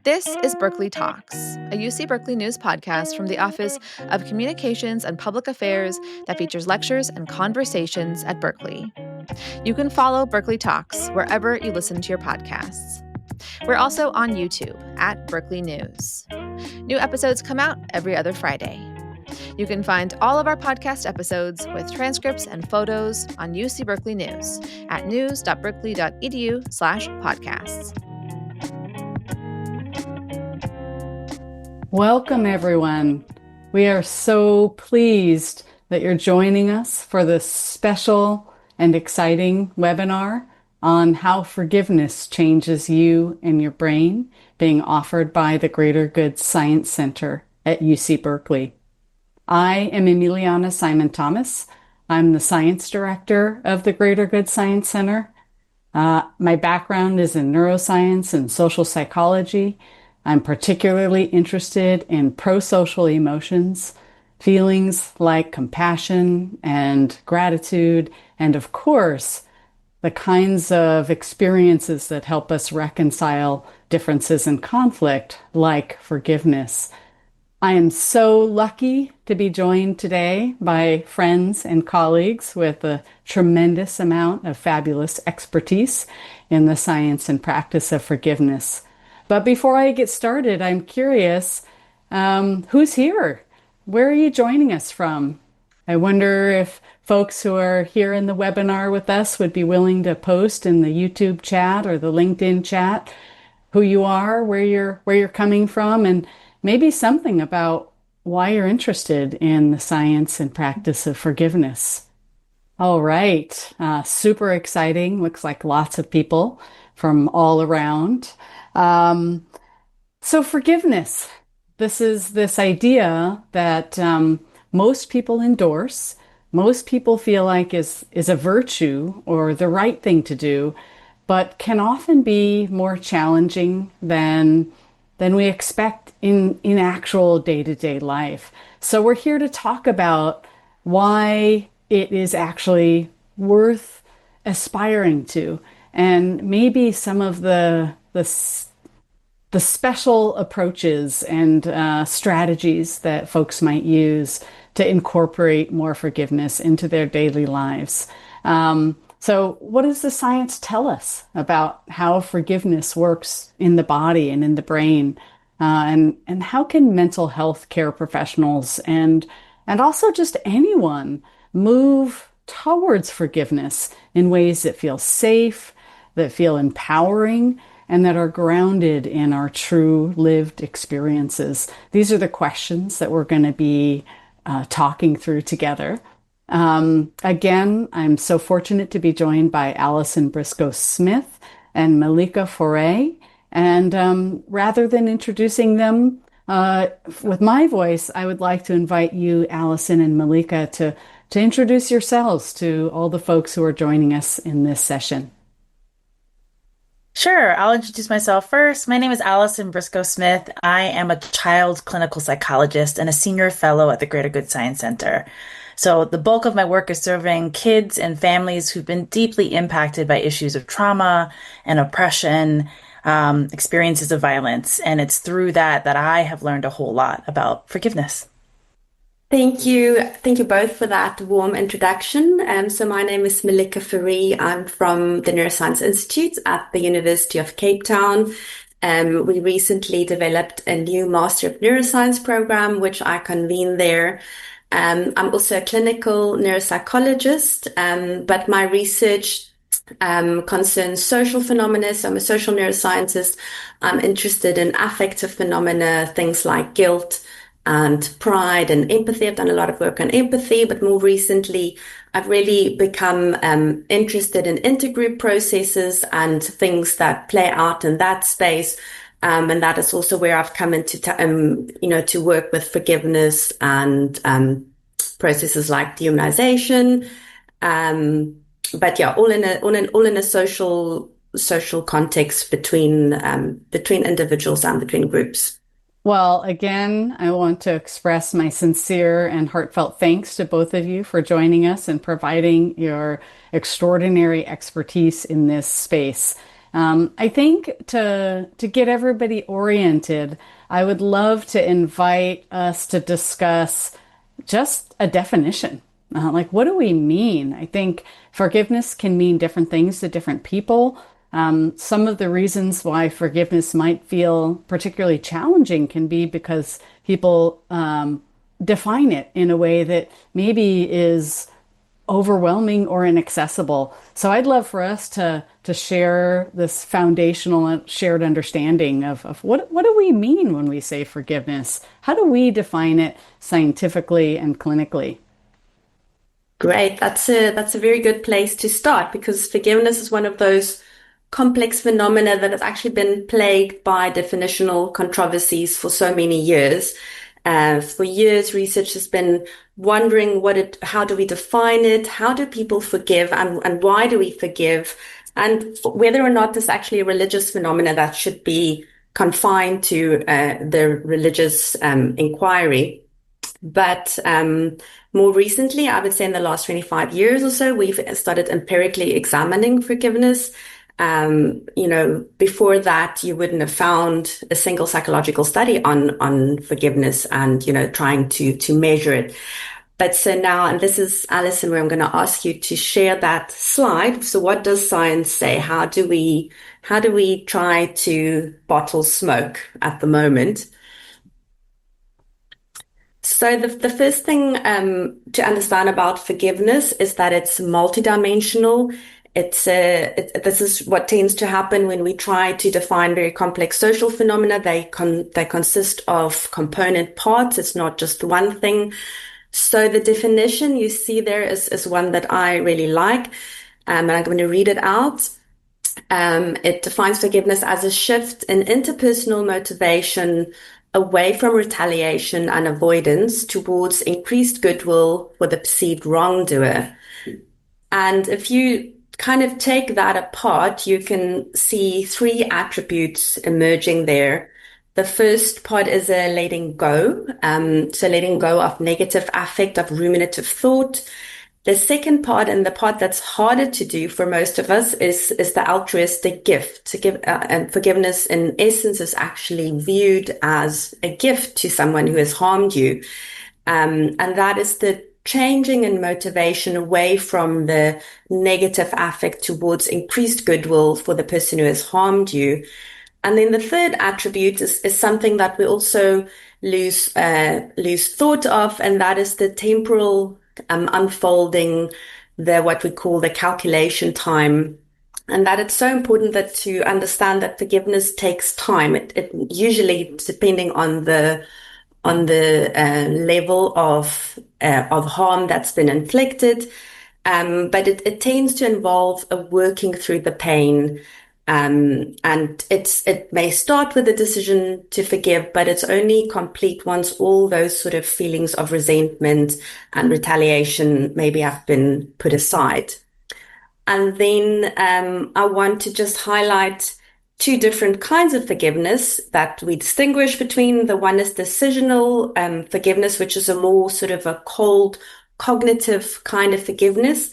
This is Berkeley Talks, a UC Berkeley news podcast from the Office of Communications and Public Affairs that features lectures and conversations at Berkeley. You can follow Berkeley Talks wherever you listen to your podcasts. We're also on YouTube at Berkeley News. New episodes come out every other Friday. You can find all of our podcast episodes with transcripts and photos on UC Berkeley News at news.berkeley.edu/podcasts. Welcome, everyone. We are so pleased that you're joining us for this special and exciting webinar on how forgiveness changes you and your brain, being offered by the Greater Good Science Center at UC Berkeley. I am Emiliana Simon-Thomas. I'm the science director of the Greater Good Science Center. My background is in neuroscience and social psychology. I'm particularly interested in prosocial emotions, feelings like compassion and gratitude, and of course, the kinds of experiences that help us reconcile differences and conflict, like forgiveness. I am so lucky to be joined today by friends and colleagues with a tremendous amount of fabulous expertise in the science and practice of forgiveness. But before I get started, I'm curious, who's here? Where are you joining us from? I wonder if folks who are here in the webinar with us would be willing to post in the YouTube chat or the LinkedIn chat who you are, where you're coming from, and maybe something about why you're interested in the science and practice of forgiveness. All right, super exciting. Looks like lots of people from all around. So forgiveness, this is this idea that most people endorse, most people feel like is a virtue or the right thing to do, but can often be more challenging than we expect in actual day-to-day life. So we're here to talk about why it is actually worth aspiring to, and maybe some of the special approaches and strategies that folks might use to incorporate more forgiveness into their daily lives. So what does the science tell us about how forgiveness works in the body and in the brain? And how can mental health care professionals and also just anyone move towards forgiveness in ways that feel safe, that feel empowering, and that are grounded in our true lived experiences? These are the questions that we're going to be talking through together. Again, I'm so fortunate to be joined by Allison Briscoe-Smith and Melike Fourie. And rather than introducing them with my voice, I would like to invite you, Allison and Melike, to introduce yourselves to all the folks who are joining us in this session. Sure, I'll introduce myself first. My name is Allison Briscoe-Smith. I am a child clinical psychologist and a senior fellow at the Greater Good Science Center. So the bulk of my work is serving kids and families who've been deeply impacted by issues of trauma and oppression, experiences of violence. And it's through that I have learned a whole lot about forgiveness. Thank you. Thank you both for that warm introduction. So my name is Melike Fourie. I'm from the Neuroscience Institute at the University of Cape Town. We recently developed a new Master of Neuroscience program, which I convene there. I'm also a clinical neuropsychologist, but my research concerns social phenomena. So I'm a social neuroscientist. I'm interested in affective phenomena, things like guilt and pride and empathy. I've done a lot of work on empathy, but more recently, I've really become interested in intergroup processes and things that play out in that space. And that is also where I've come into, to work with forgiveness and processes like dehumanization. But yeah, all in a social context between individuals and between groups. Well, again, I want to express my sincere and heartfelt thanks to both of you for joining us and providing your extraordinary expertise in this space. I think to get everybody oriented, I would love to invite us to discuss just a definition. Like, what do we mean? I think forgiveness can mean different things to different people. Some of the reasons why forgiveness might feel particularly challenging can be because people define it in a way that maybe is overwhelming or inaccessible. So I'd love for us to share this foundational shared understanding of what do we mean when we say forgiveness? How do we define it scientifically and clinically? Great. That's a very good place to start, because forgiveness is one of those complex phenomena that has actually been plagued by definitional controversies for so many years. For years, research has been wondering how do we define it? How do people forgive, and why do we forgive? And whether or not it's actually a religious phenomena that should be confined to the religious inquiry. But more recently, I would say in the last 25 years or so, we've started empirically examining forgiveness. Before that, you wouldn't have found a single psychological study on forgiveness and, trying to measure it. But so now, and this is, Allison, where I'm going to ask you to share that slide. So what does science say? How do we try to bottle smoke at the moment? So the first thing to understand about forgiveness is that it's multidimensional. This is what tends to happen when we try to define very complex social phenomena. They consist of component parts. It's not just one thing. So the definition you see there is one that I really like, and I'm going to read it out. It defines forgiveness as a shift in interpersonal motivation away from retaliation and avoidance towards increased goodwill for the perceived wrongdoer. And if you kind of take that apart, you can see three attributes emerging there. The first part is a letting go. So letting go of negative affect, of ruminative thought. The second part, and the part that's harder to do for most of us, is the altruistic gift. To give, and forgiveness, in essence, is actually viewed as a gift to someone who has harmed you. And that is the changing in motivation away from the negative affect towards increased goodwill for the person who has harmed you. And then the third attribute is something that we also lose thought of, and that is the temporal unfolding, what we call the calculation time. And that it's so important that to understand that forgiveness takes time. It usually, depending on the level of harm that's been inflicted, but it tends to involve a working through the pain. And it may start with a decision to forgive, but it's only complete once all those sort of feelings of resentment and retaliation maybe have been put aside. And then I want to just highlight two different kinds of forgiveness that we distinguish between. The one is decisional forgiveness, which is a more sort of a cold, cognitive kind of forgiveness.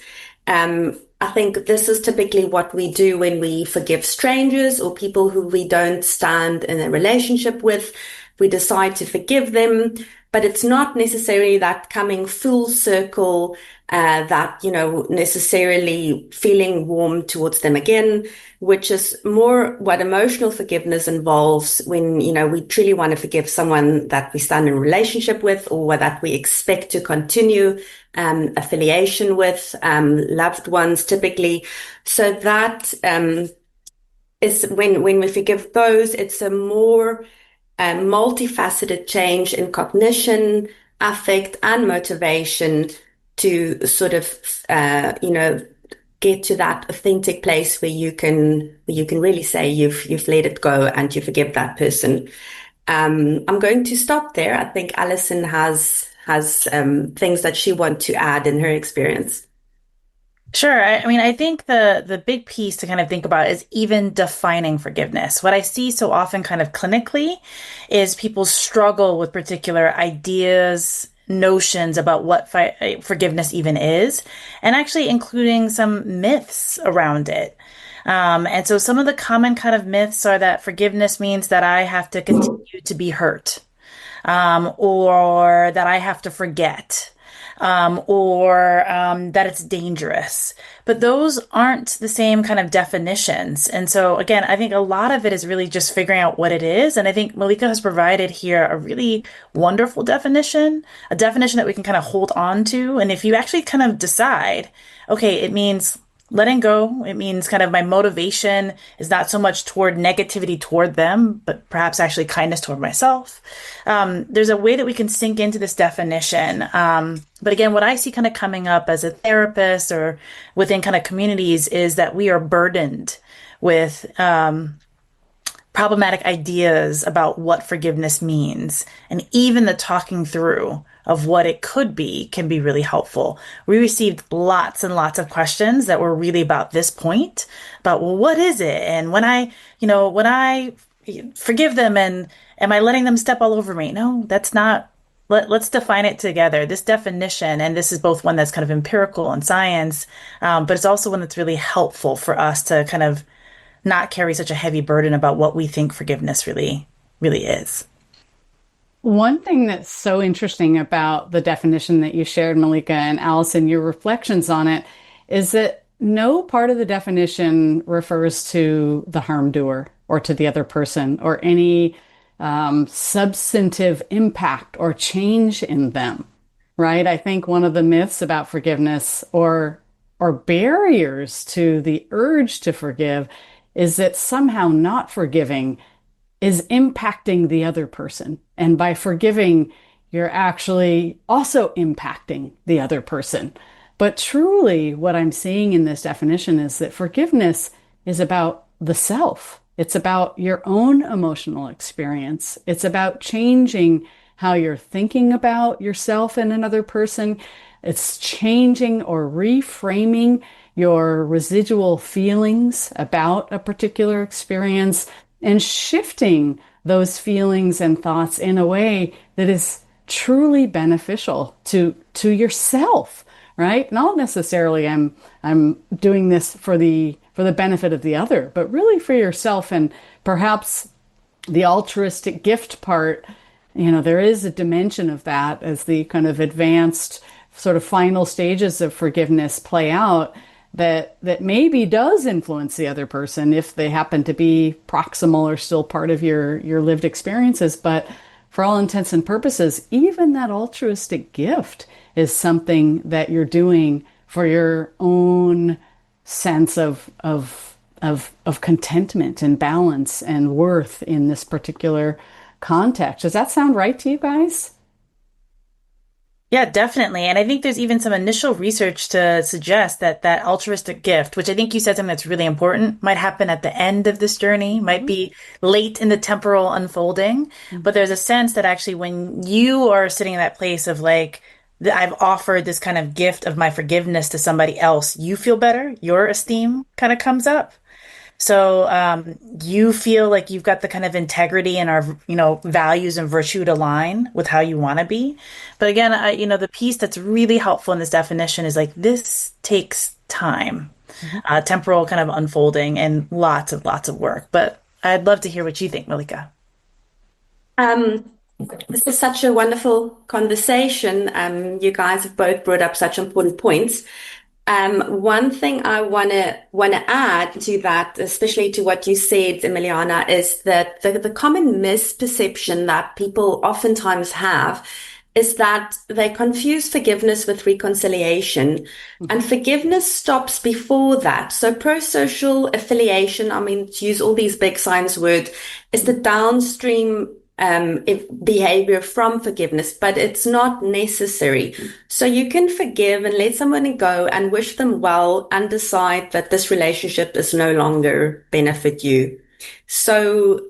I think this is typically what we do when we forgive strangers or people who we don't stand in a relationship with. We decide to forgive them, but it's not necessarily that coming full circle, that, necessarily feeling warm towards them again, which is more what emotional forgiveness involves when, we truly want to forgive someone that we stand in a relationship with or that we expect to continue affiliation with, loved ones typically. So that is when we forgive those, it's a more multifaceted change in cognition, affect, and motivation to sort of, get to that authentic place where you can really say you've let it go and you forgive that person. I'm going to stop there. I think Allison has things that she wants to add in her experience. Sure. I think the big piece to kind of think about is even defining forgiveness. What I see so often kind of clinically is people struggle with particular ideas, notions about what forgiveness even is, and actually including some myths around it. And so some of the common kind of myths are that forgiveness means that I have to continue to be hurt, or that I have to forget, or that it's dangerous. But those aren't the same kind of definitions. And so, again, I think a lot of it is really just figuring out what it is. And I think Melike has provided here a really wonderful definition, a definition that we can kind of hold on to. And if you actually kind of decide, okay, it means letting go. It means kind of my motivation is not so much toward negativity toward them, but perhaps actually kindness toward myself. There's a way that we can sink into this definition. But again, what I see kind of coming up as a therapist or within kind of communities is that we are burdened with problematic ideas about what forgiveness means. And even the talking through of what it could be can be really helpful. We received lots and lots of questions that were really about this point, about, well, what is it? And when I forgive them, and am I letting them step all over me? No, that's not. Let's define it together. This definition, and this is both one that's kind of empirical and science, but it's also one that's really helpful for us to kind of not carry such a heavy burden about what we think forgiveness really, really is. One thing that's so interesting about the definition that you shared, Melike and Allison, your reflections on it, is that no part of the definition refers to the harm doer or to the other person or any substantive impact or change in them, right? I think one of the myths about forgiveness or barriers to the urge to forgive is that somehow not forgiving is impacting the other person. And by forgiving, you're actually also impacting the other person. But truly, what I'm seeing in this definition is that forgiveness is about the self. It's about your own emotional experience. It's about changing how you're thinking about yourself and another person. It's changing or reframing your residual feelings about a particular experience and shifting those feelings and thoughts in a way that is truly beneficial to yourself, right? Not necessarily I'm doing this for the benefit of the other, but really for yourself. And perhaps the altruistic gift part, there is a dimension of that as the kind of advanced sort of final stages of forgiveness play out, that maybe does influence the other person if they happen to be proximal or still part of your lived experiences. But for all intents and purposes, even that altruistic gift is something that you're doing for your own sense of contentment and balance and worth in this particular context. Does that sound right to you guys? Yeah, definitely. And I think there's even some initial research to suggest that that altruistic gift, which I think you said something that's really important, might happen at the end of this journey, might be late in the temporal unfolding. But there's a sense that actually when you are sitting in that place of like, I've offered this kind of gift of my forgiveness to somebody else, you feel better, your esteem kind of comes up. So you feel like you've got the kind of integrity and our, values and virtue to align with how you want to be. But again, the piece that's really helpful in this definition is like this takes time, temporal kind of unfolding and lots of work. But I'd love to hear what you think, Melike. This is such a wonderful conversation. You guys have both brought up such important points. One thing I wanna add to that, especially to what you said, Emiliana, is that the common misperception that people oftentimes have is that they confuse forgiveness with reconciliation, and forgiveness stops before that. So prosocial affiliation, to use all these big science words, is the downstream behavior from forgiveness, but it's not necessary. So you can forgive and let someone go and wish them well and decide that this relationship does no longer benefit you. So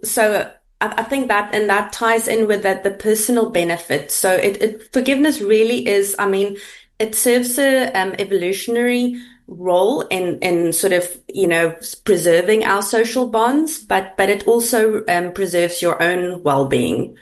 I think that, and that ties in with that, the personal benefit. So forgiveness really is, it serves a evolutionary role in sort of, preserving our social bonds, but it also preserves your own well-being.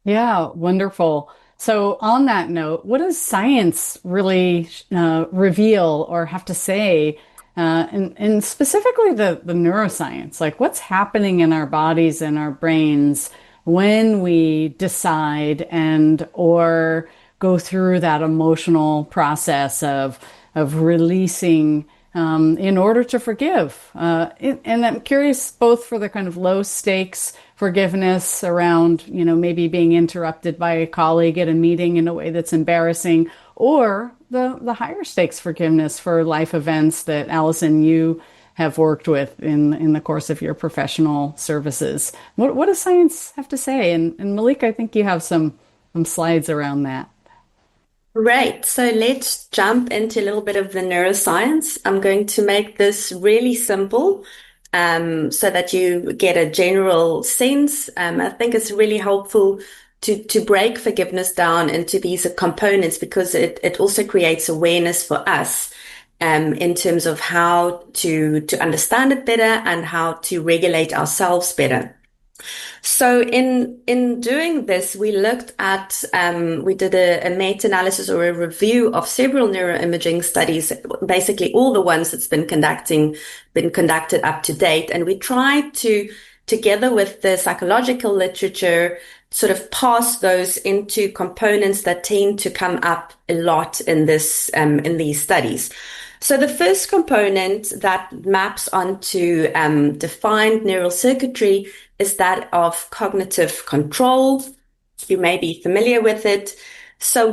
Yeah, wonderful. So on that note, what does science really reveal or have to say and specifically the neuroscience, like what's happening in our bodies and our brains when we decide and or go through that emotional process of releasing in order to forgive. And I'm curious both for the kind of low stakes forgiveness around, maybe being interrupted by a colleague at a meeting in a way that's embarrassing, or the higher stakes forgiveness for life events that Allison, you have worked with in the course of your professional services. What does science have to say? And Melike, I think you have some slides around that. Right. So let's jump into a little bit of the neuroscience. I'm going to make this really simple, so that you get a general sense. I think it's really helpful to break forgiveness down into these components, because it also creates awareness for us, in terms of how to understand it better and how to regulate ourselves better. So in doing this, we looked at, we did a meta-analysis or a review of several neuroimaging studies, basically all the ones that's been conducted up to date. And we tried to, together with the psychological literature, sort of pass those into components that tend to come up a lot in in these studies. So the first component that maps onto defined neural circuitry is that of cognitive control. You may be familiar with it. So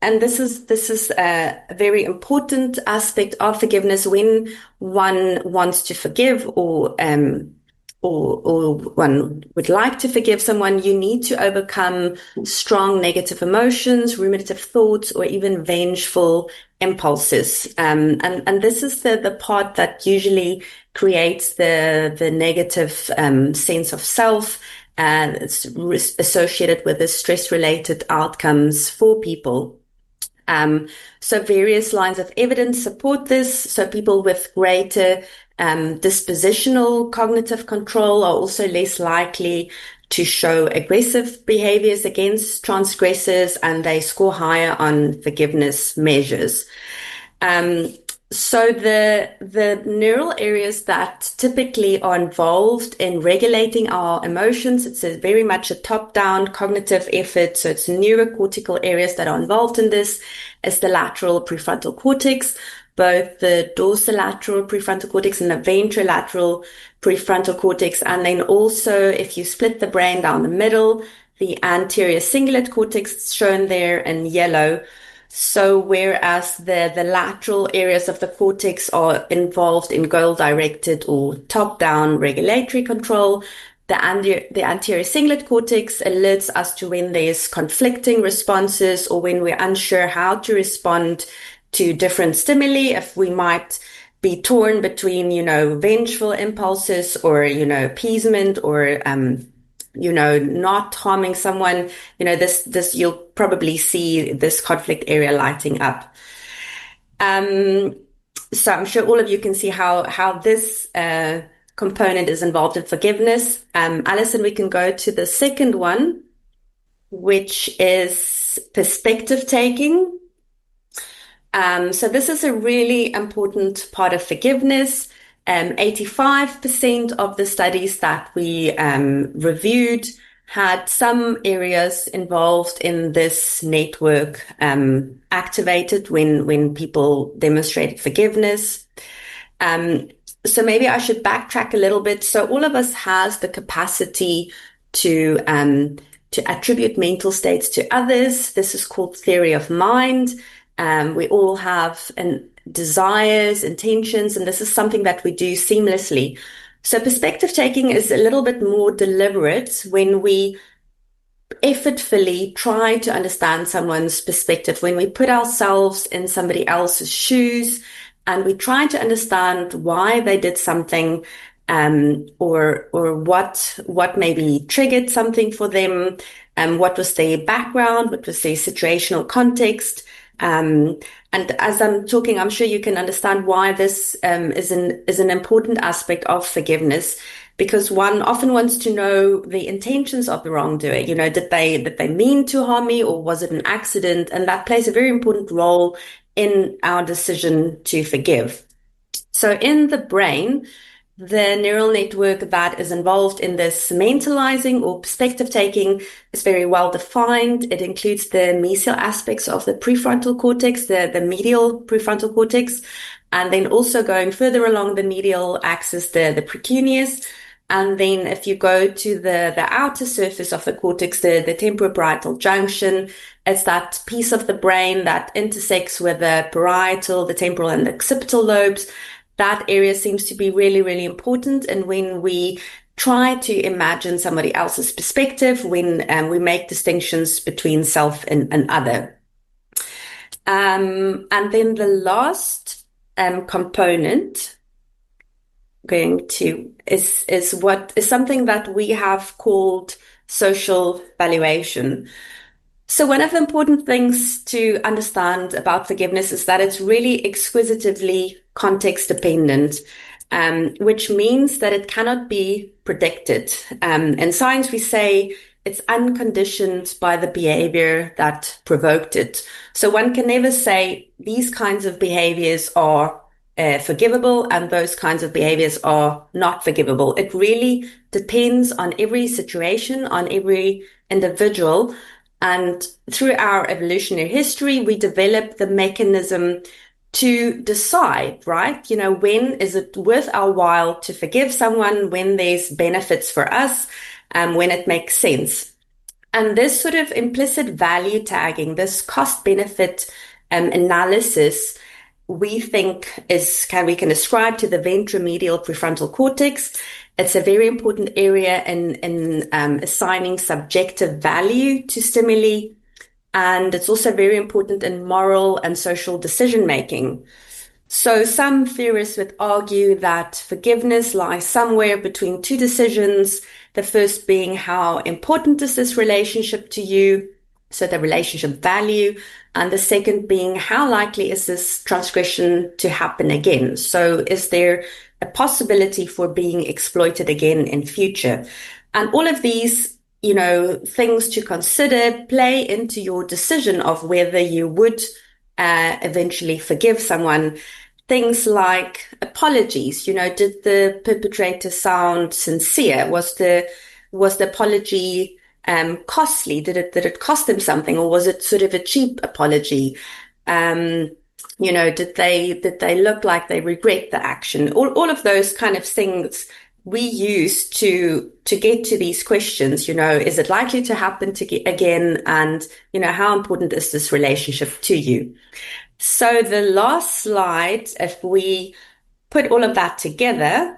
and this is a very important aspect of forgiveness, when one wants to forgive or one would like to forgive someone, you need to overcome strong negative emotions, ruminative thoughts, or even vengeful impulses. And this is the part that usually creates the negative sense of self, and it's associated with the stress-related outcomes for people. So various lines of evidence support this. So people with greater dispositional cognitive control are also less likely to show aggressive behaviors against transgressors, and they score higher on forgiveness measures. So the neural areas that typically are involved in regulating our emotions, it's very much a top-down cognitive effort. So it's neurocortical areas that are involved in this, is the lateral prefrontal cortex, both the dorsolateral prefrontal cortex and the ventrolateral prefrontal cortex. And then also, if you split the brain down the middle, the anterior cingulate cortex shown there in yellow. So whereas the lateral areas of the cortex are involved in goal-directed or top-down regulatory control, the anterior cingulate cortex alerts us to when there's conflicting responses or when we're unsure how to respond to different stimuli, if we might be torn between, vengeful impulses or, appeasement or, not harming someone, this you'll probably see this conflict area lighting up. So I'm sure all of you can see how this component is involved in forgiveness. Allison, we can go to the second one, which is perspective taking. So this is a really important part of forgiveness. 85% of the studies that we reviewed had some areas involved in this network activated when people demonstrated forgiveness. So maybe I should backtrack a little bit. So all of us has the capacity to attribute mental states to others. This is called theory of mind. We all have desires, intentions, and this is something that we do seamlessly. So perspective taking is a little bit more deliberate when we effortfully try to understand someone's perspective, when we put ourselves in somebody else's shoes and we try to understand why they did something, or what maybe triggered something for them, what was their background, what was their situational context. And as I'm talking, I'm sure you can understand why this is an important aspect of forgiveness, because one often wants to know the intentions of the wrongdoer. Did they mean to harm me, or was it an accident? And that plays a very important role in our decision to forgive. So in the brain, the neural network that is involved in this mentalizing or perspective taking is very well defined. It includes the mesial aspects of the prefrontal cortex, the medial prefrontal cortex, and then also going further along the medial axis, the precuneus. And then if you go to the outer surface of the cortex, the temporoparietal junction, it's that piece of the brain that intersects with the parietal, the temporal, and the occipital lobes. That area seems to be really, really important. And when we try to imagine somebody else's perspective, when we make distinctions between self and other. And then the last component is what is something that we have called social valuation. So one of the important things to understand about forgiveness is that it's really exquisitively context dependent, which means that it cannot be predicted. In science, we say it's unconditioned by the behavior that provoked it. So one can never say these kinds of behaviors are forgivable and those kinds of behaviors are not forgivable. It really depends on every situation, on every individual. And through our evolutionary history, we developed the mechanism to decide, right? When is it worth our while to forgive someone, when there's benefits for us, when it makes sense. And this sort of implicit value tagging, this cost benefit analysis, we think we can ascribe to the ventromedial prefrontal cortex. It's a very important area in assigning subjective value to stimuli. And it's also very important in moral and social decision making. So some theorists would argue that forgiveness lies somewhere between two decisions. The first being, how important is this relationship to you? So the relationship value. And the second being, how likely is this transgression to happen again? So is there a possibility for being exploited again in future? And all of these, things to consider play into your decision of whether you would eventually forgive someone. Things like apologies, did the perpetrator sound sincere? Was the apology costly? Did it cost them something, or was it sort of a cheap apology? Did they look like they regret the action? All of those kind of things we use to get to these questions. Is it likely to happen again? And, how important is this relationship to you? So the last slide, if we put all of that together,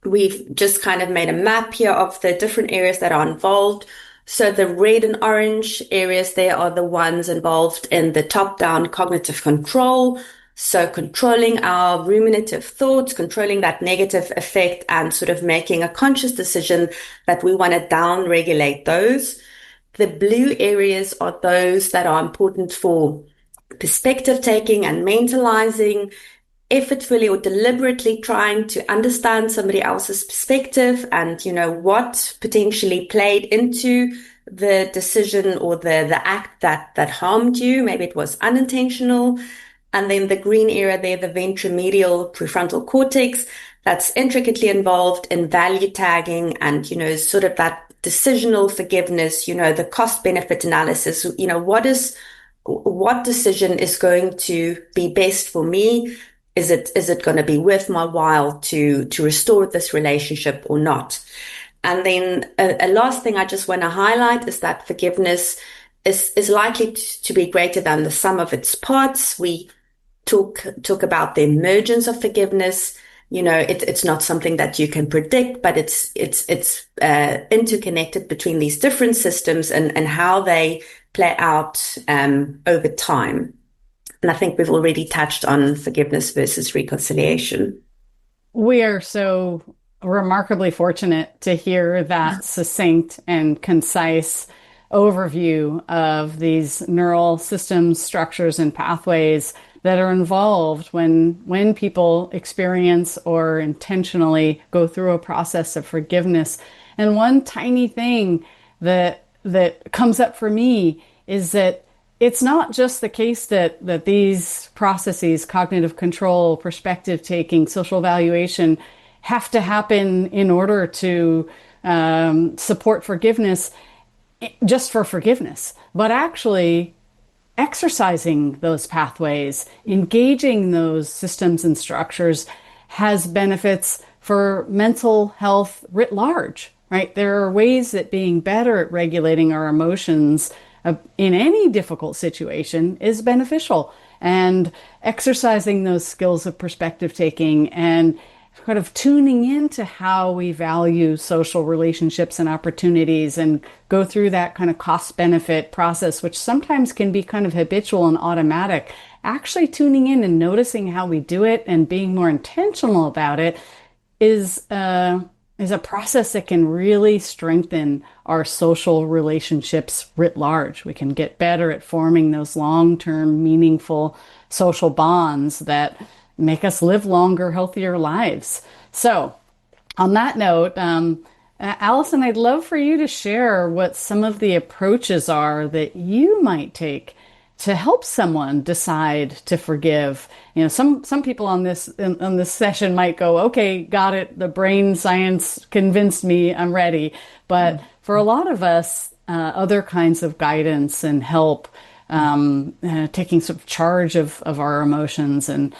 we've just kind of made a map here of the different areas that are involved. So the red and orange areas there are the ones involved in the top-down cognitive control. So controlling our ruminative thoughts, controlling that negative effect, and sort of making a conscious decision that we want to down-regulate those. The blue areas are those that are important for perspective taking and mentalizing, effortfully or deliberately trying to understand somebody else's perspective and, what potentially played into the decision or the act that harmed you. Maybe it was unintentional. And then the green area there, the ventromedial prefrontal cortex, that's intricately involved in value tagging and, sort of that decisional forgiveness, the cost benefit analysis, what decision is going to be best for me? Is it going to be worth my while to restore this relationship or not? And then a last thing I just want to highlight is that forgiveness is likely to be greater than the sum of its parts. We talk about the emergence of forgiveness. It's not something that you can predict, but it's interconnected between these different systems and how they play out over time. And I think we've already touched on forgiveness versus reconciliation. We are so remarkably fortunate to hear that succinct and concise overview of these neural systems, structures, and pathways that are involved when people experience or intentionally go through a process of forgiveness. And one tiny thing that comes up for me is that it's not just the case that these processes, cognitive control, perspective taking, social evaluation, have to happen in order to support forgiveness, just for forgiveness, but actually exercising those pathways, engaging those systems and structures has benefits for mental health writ large, right? There are ways that being better at regulating our emotions in any difficult situation is beneficial. And exercising those skills of perspective taking and kind of tuning into how we value social relationships and opportunities and go through that kind of cost benefit process, which sometimes can be kind of habitual and automatic. Actually tuning in and noticing how we do it and being more intentional about it is a process that can really strengthen our social relationships writ large. We can get better at forming those long-term, meaningful social bonds that make us live longer, healthier lives. So, on that note, Allison, I'd love for you to share what some of the approaches are that you might take to help someone decide to forgive. You know, some people on this session might go, okay, got it. The brain science convinced me, I'm ready. But for a lot of us, other kinds of guidance and help, taking sort of charge of our emotions and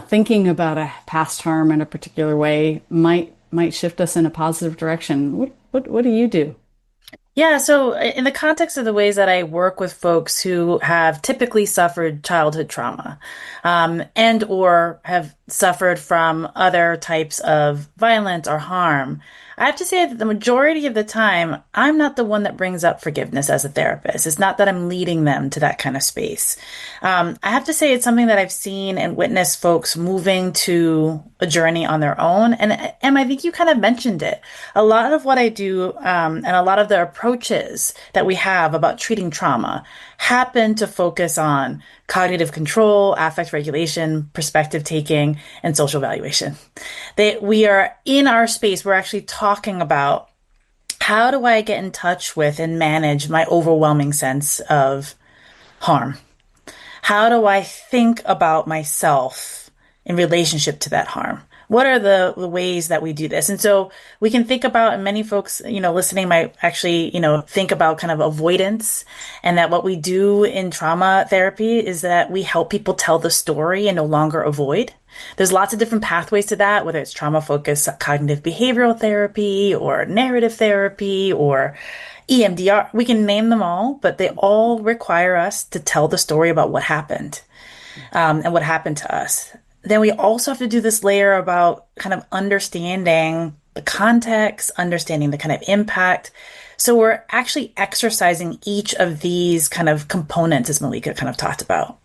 thinking about a past harm in a particular way might shift us in a positive direction. What do you do? Yeah, so in the context of the ways that I work with folks who have typically suffered childhood trauma, and or have suffered from other types of violence or harm, I have to say that the majority of the time, I'm not the one that brings up forgiveness as a therapist. It's not that I'm leading them to that kind of space. I have to say it's something that I've seen and witnessed folks moving to a journey on their own. And I think you kind of mentioned it. A lot of what I do, and a lot of the approaches that we have about treating trauma happen to focus on cognitive control, affect regulation, perspective taking, and social evaluation. We are in our space, we're actually talking about how do I get in touch with and manage my overwhelming sense of harm? How do I think about myself in relationship to that harm? What are the ways that we do this? And so we can think about, and many folks, listening might actually, think about kind of avoidance, and that what we do in trauma therapy is that we help people tell the story and no longer avoid. There's lots of different pathways to that, whether it's trauma-focused cognitive behavioral therapy or narrative therapy or EMDR. We can name them all, but they all require us to tell the story about what happened, and what happened to us. Then we also have to do this layer about kind of understanding the context, understanding the kind of impact. So we're actually exercising each of these kind of components, as Melike kind of talked about.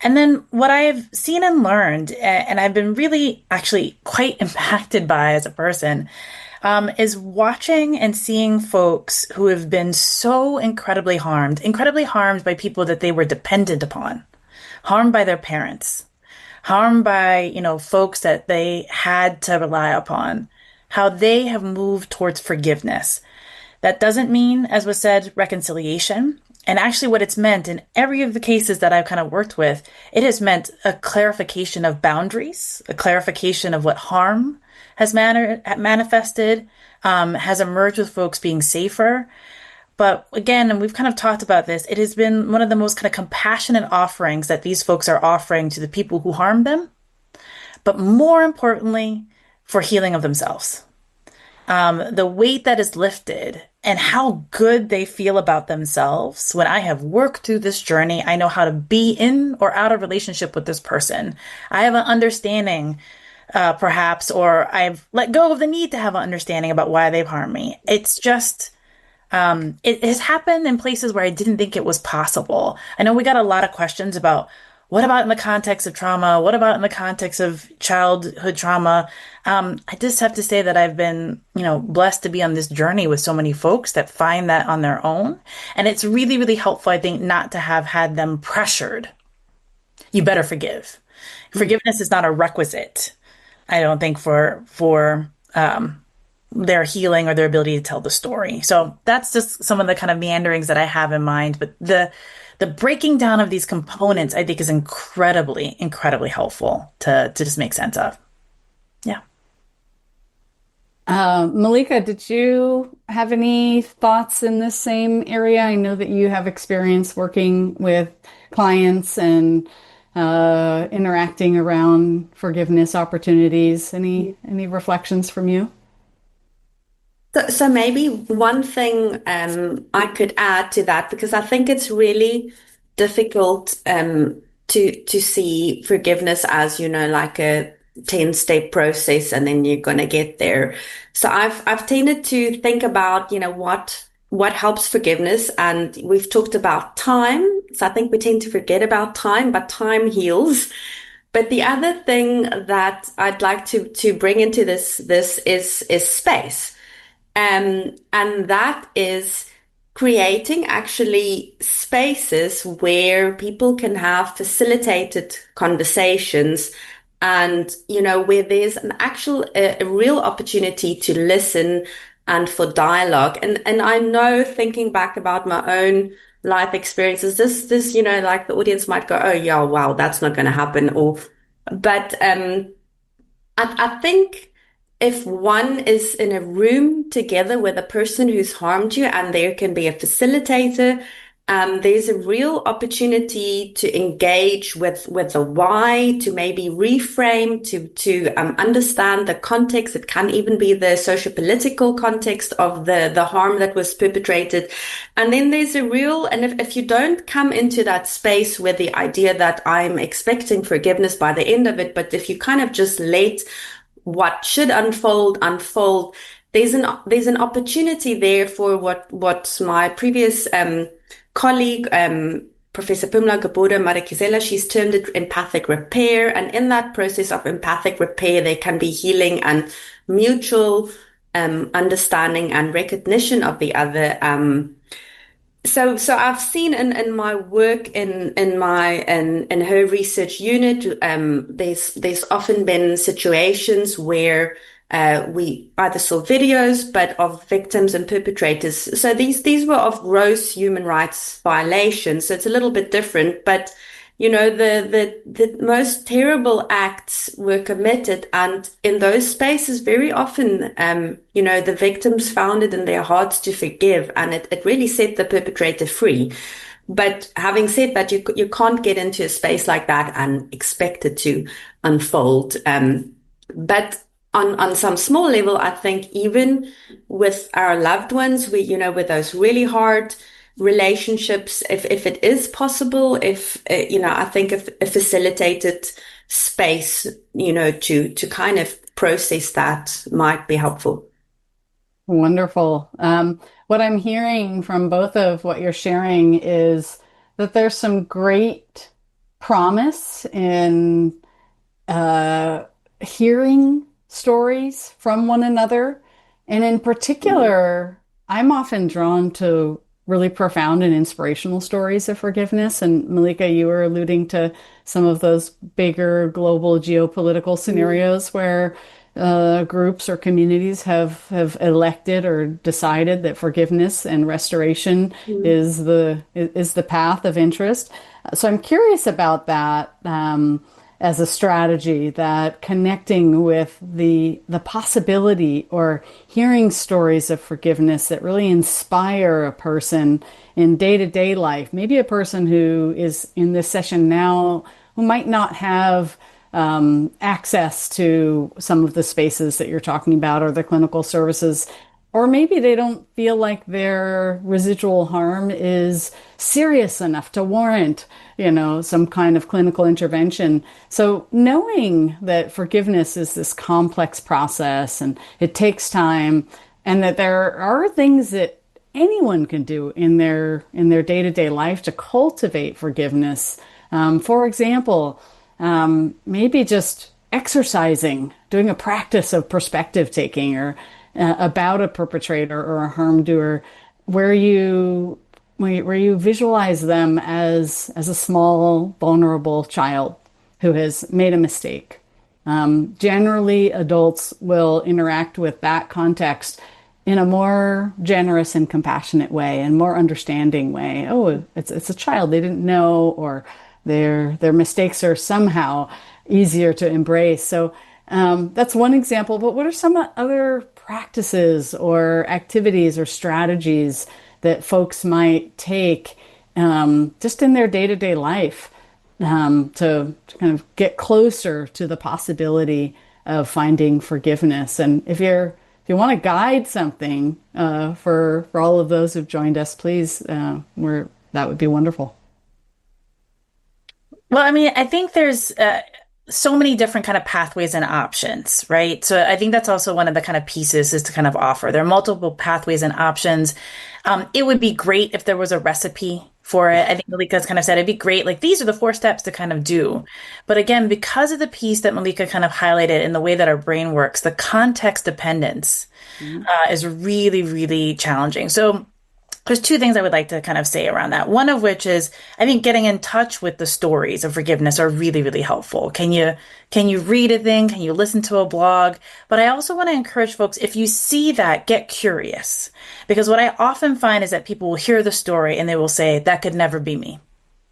And then what I've seen and learned, and I've been really actually quite impacted by as a person, is watching and seeing folks who have been so incredibly harmed by people that they were dependent upon, harmed by their parents, harmed by, folks that they had to rely upon, how they have moved towards forgiveness. That doesn't mean, as was said, reconciliation. And actually what it's meant in every of the cases that I've kind of worked with, it has meant a clarification of boundaries, a clarification of what harm has manifested, has emerged with folks being safer. But again, and we've kind of talked about this, it has been one of the most kind of compassionate offerings that these folks are offering to the people who harmed them, but more importantly, for healing of themselves. The weight that is lifted and how good they feel about themselves. When I have worked through this journey, I know how to be in or out of relationship with this person. I have an understanding, perhaps, or I've let go of the need to have an understanding about why they've harmed me. It's just... it has happened in places where I didn't think it was possible. I know we got a lot of questions about what about in the context of trauma? What about in the context of childhood trauma? I just have to say that I've been, blessed to be on this journey with so many folks that find that on their own. And it's really, really helpful, I think, not to have had them pressured. You better forgive. Forgiveness is not a requisite, I don't think, for their healing or their ability to tell the story. So that's just some of the kind of meanderings that I have in mind. But the the breaking down of these components, I think, is incredibly, incredibly helpful to just make sense of. Yeah. Melike, did you have any thoughts in this same area? I know that you have experience working with clients and interacting around forgiveness opportunities. Any reflections from you? So maybe one thing I could add to that, because I think it's really difficult to see forgiveness as, like a 10-step process and then you're gonna get there. So I've tended to think about, what helps forgiveness, and we've talked about time. So I think we tend to forget about time, but time heals. But the other thing that I'd like to bring into this is space. And that is creating actually spaces where people can have facilitated conversations and, where there's an actual, a real opportunity to listen and for dialogue. And I know, thinking back about my own life experiences, this, like the audience might go, oh yeah, wow, that's not going to happen. But I think if one is in a room together with a person who's harmed you and there can be a facilitator, there's a real opportunity to engage with the why, to maybe reframe, to understand the context. It can even be the socio-political context of the harm that was perpetrated. And then there's a real, and if you don't come into that space with the idea that I'm expecting forgiveness by the end of it, but if you kind of just let what should unfold, there's an opportunity there for what my previous colleague, Professor Pumla Gabor-Marikizela, she's termed it empathic repair. And in that process of empathic repair, there can be healing and mutual understanding and recognition of the other. So I've seen in my work in her research unit, there's often been situations where we either saw videos, but of victims and perpetrators. So these were of gross human rights violations. So it's a little bit different, but the most terrible acts were committed, and in those spaces, very often, the victims found it in their hearts to forgive, and it really set the perpetrator free. But having said that, you can't get into a space like that and expect it to unfold. But on some small level, I think even with our loved ones, with those really hard relationships, if it is possible, I think a facilitated space, to kind of process that might be helpful. Wonderful. What I'm hearing from both of what you're sharing is that there's some great promise in hearing stories from one another. And in particular, I'm often drawn to really profound and inspirational stories of forgiveness. And Melike, you were alluding to some of those bigger global geopolitical scenarios where groups or communities have elected or decided that forgiveness and restoration is the path of interest. So I'm curious about that as a strategy, that connecting with the possibility or hearing stories of forgiveness that really inspire a person in day-to-day life. Maybe a person who is in this session now who might not have access to some of the spaces that you're talking about or the clinical services, or maybe they don't feel like their residual harm is serious enough to warrant, some kind of clinical intervention. So knowing that forgiveness is this complex process and it takes time, and that there are things that anyone can do in their day-to-day life to cultivate forgiveness. For example, maybe just exercising, doing a practice of perspective taking, or about a perpetrator or a harm doer, where you visualize them as a small, vulnerable child who has made a mistake. Generally, adults will interact with that context in a more generous and compassionate way and more understanding way. Oh, it's a child, they didn't know, or their mistakes are somehow easier to embrace. So that's one example. But what are some other practices or activities or strategies that folks might take just in their day-to-day life to kind of get closer to the possibility of finding forgiveness? And if you want to guide something for all of those who've joined us, please, that would be wonderful. Well, I mean, I think there's so many different kind of pathways and options, right? So I think that's also one of the kind of pieces is to kind of offer. There are multiple pathways and options. It would be great if there was a recipe for it. I think Melike's kind of said it'd be great. Like these are the 4 steps to kind of do. But again, because of the piece that Melike kind of highlighted in the way that our brain works, the context dependence is really, really challenging. So there's 2 things I would like to kind of say around that. One of which is I think getting in touch with the stories of forgiveness are really, really helpful. Can you read a thing? Can you listen to a blog? But I also want to encourage folks, if you see that, get curious. Because what I often find is that people will hear the story and they will say, that could never be me.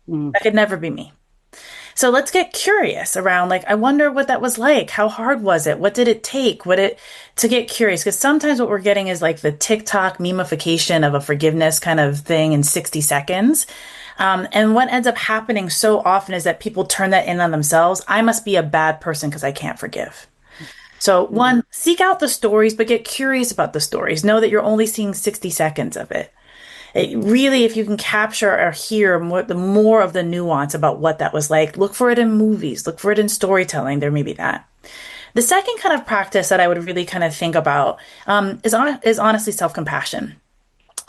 That could never be me. So let's get curious around, like, I wonder what that was like. How hard was it? What did it take? To get curious? Because sometimes what we're getting is like the TikTok memification of a forgiveness kind of thing in 60 seconds. And what ends up happening so often is that people turn that in on themselves. I must be a bad person because I can't forgive. So one, seek out the stories, but get curious about the stories. Know that you're only seeing 60 seconds of it. Really, if you can capture or hear more of the nuance about what that was like, look for it in movies, look for it in storytelling. There may be that. The second kind of practice that I would really kind of think about is honestly self-compassion.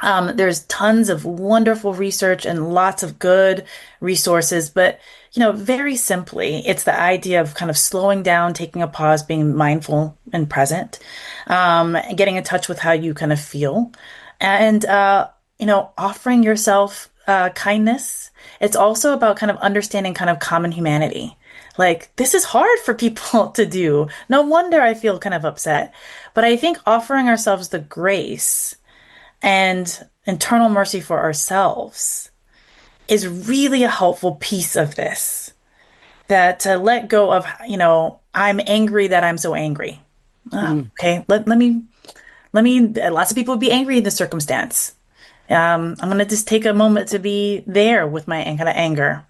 There's tons of wonderful research and lots of good resources, but very simply, it's the idea of kind of slowing down, taking a pause, being mindful and present, getting in touch with how you kind of feel, and offering yourself kindness. It's also about kind of understanding kind of common humanity. Like, this is hard for people to do. No wonder I feel kind of upset. But I think offering ourselves the grace and internal mercy for ourselves is really a helpful piece of this. That to let go of, I'm angry that I'm so angry. Okay, let me, lots of people would be angry in this circumstance. I'm going to just take a moment to be there with my kind of anger,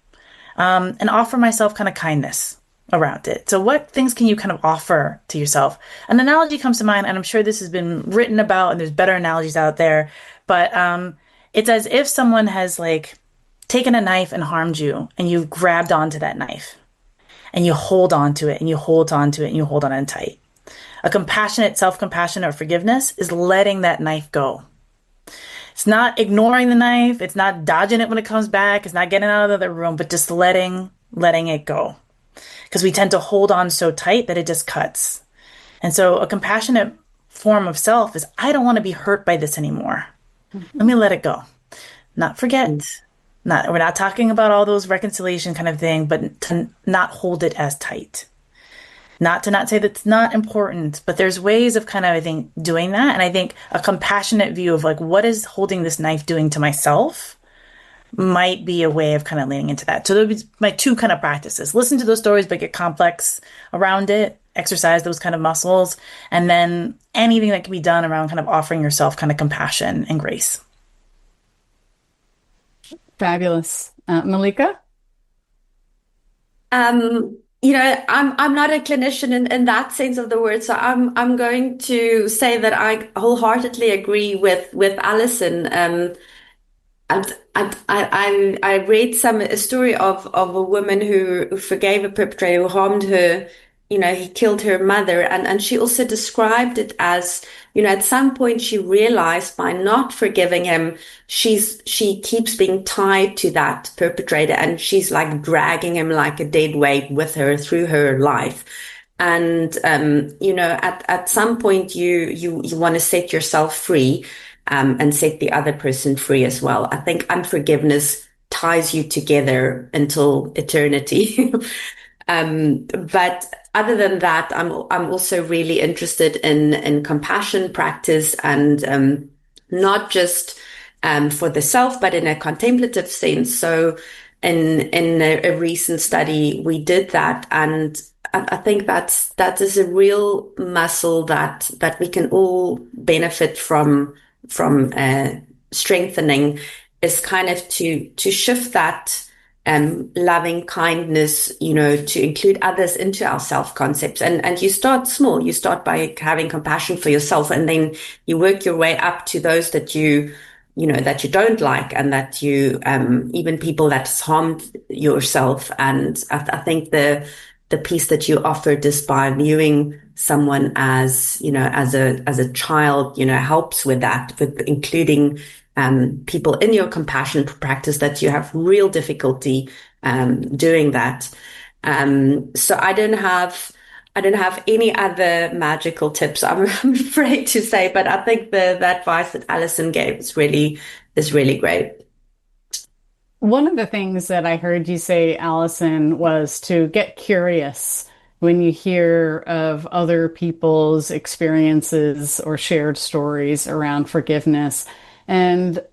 and offer myself kind of kindness around it. So what things can you kind of offer to yourself? An analogy comes to mind, and I'm sure this has been written about and there's better analogies out there, but it's as if someone has like taken a knife and harmed you, and you've grabbed onto that knife and you hold on to it and you hold on to it and you hold on it tight. A compassionate self-compassion or forgiveness is letting that knife go. It's not ignoring the knife. It's not dodging it when it comes back. It's not getting out of the room, but just letting it go. Because we tend to hold on so tight that it just cuts. And so a compassionate form of self is, I don't want to be hurt by this anymore. Let me let it go. Not forget. We're not talking about all those reconciliation kind of thing, but to not hold it as tight. Not to not say that's not important, but there's ways of kind of, I think, doing that. And I think a compassionate view of like, what is holding this knife doing to myself might be a way of kind of leaning into that. So those are my 2 kind of practices. Listen to those stories, but get complex around it, exercise those kind of muscles, and then anything that can be done around kind of offering yourself kind of compassion and grace. Fabulous. Melike? I'm not a clinician in that sense of the word, so I'm going to say that I wholeheartedly agree with Allison. And I read a story of a woman who forgave a perpetrator who harmed her. He killed her mother, and she also described it as, at some point she realized by not forgiving him, she keeps being tied to that perpetrator, and she's like dragging him like a dead weight with her through her life. And at some point you want to set yourself free, and set the other person free as well. I think unforgiveness ties you together until eternity. But other than that, I'm also really interested in compassion practice, and not just for the self, but in a contemplative sense. So in a recent study, we did that, and I think that is a real muscle that we can all benefit from strengthening, is kind of to shift that loving kindness, to include others into our self concepts. And you start small. You start by having compassion for yourself, and then you work your way up to those that that you don't like, and that you, even people that's harmed yourself. And I think the piece that you offered is by viewing someone as, as a child, helps with that, with including people in your compassion practice that you have real difficulty doing that. So I don't have any other magical tips, I'm afraid to say, but I think the advice that Allison gave is really great. One of the things that I heard you say, Allison, was to get curious when you hear of other people's experiences or shared stories around forgiveness. And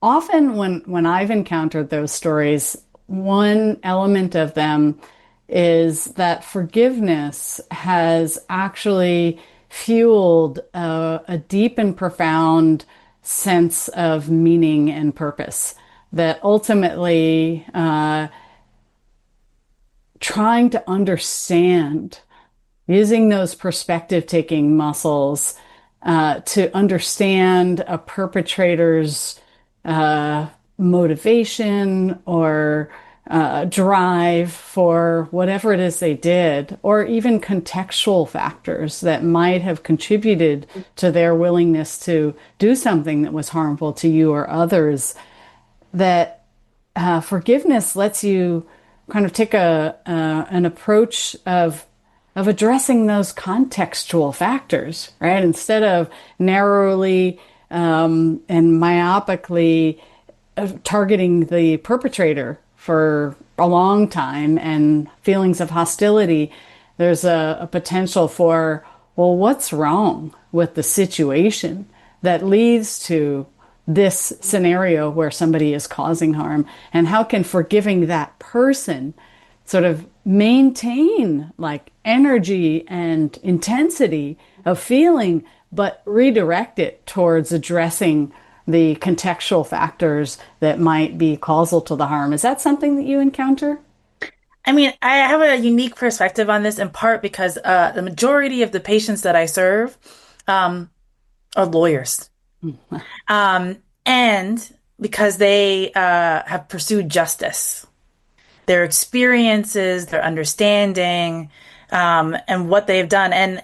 often when I've encountered those stories, one element of them is that forgiveness has actually fueled a deep and profound sense of meaning and purpose that ultimately trying to understand, using those perspective taking muscles to understand a perpetrator's motivation or drive for whatever it is they did, or even contextual factors that might have contributed to their willingness to do something that was harmful to you or others. That forgiveness lets you kind of take an approach of addressing those contextual factors, right? Instead of narrowly and myopically targeting the perpetrator for a long time and feelings of hostility, there's a potential for, well, what's wrong with the situation that leads to this scenario where somebody is causing harm, and how can forgiving that person sort of maintain like energy and intensity of feeling, but redirect it towards addressing the contextual factors that might be causal to the harm. Is that something that you encounter? I mean, I have a unique perspective on this in part because the majority of the patients that I serve are lawyers. And because they have pursued justice, their experiences, their understanding, and what they've done. And,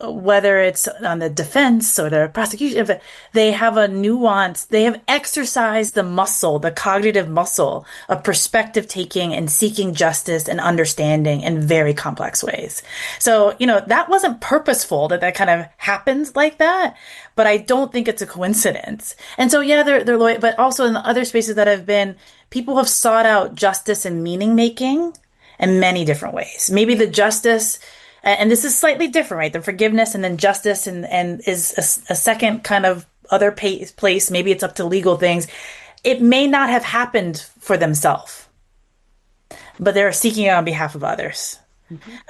whether it's on the defense or the prosecution, they have a nuance, they have exercised the muscle, the cognitive muscle of perspective taking and seeking justice and understanding in very complex ways. So, that wasn't purposeful that kind of happens like that, but I don't think it's a coincidence. And so, yeah, they're loyal, but also in the other spaces that I've been, people have sought out justice and meaning making in many different ways. Maybe the justice, and this is slightly different, right? The forgiveness and then justice and is a second kind of other place. Maybe it's up to legal things. It may not have happened for themselves, but they're seeking it on behalf of others.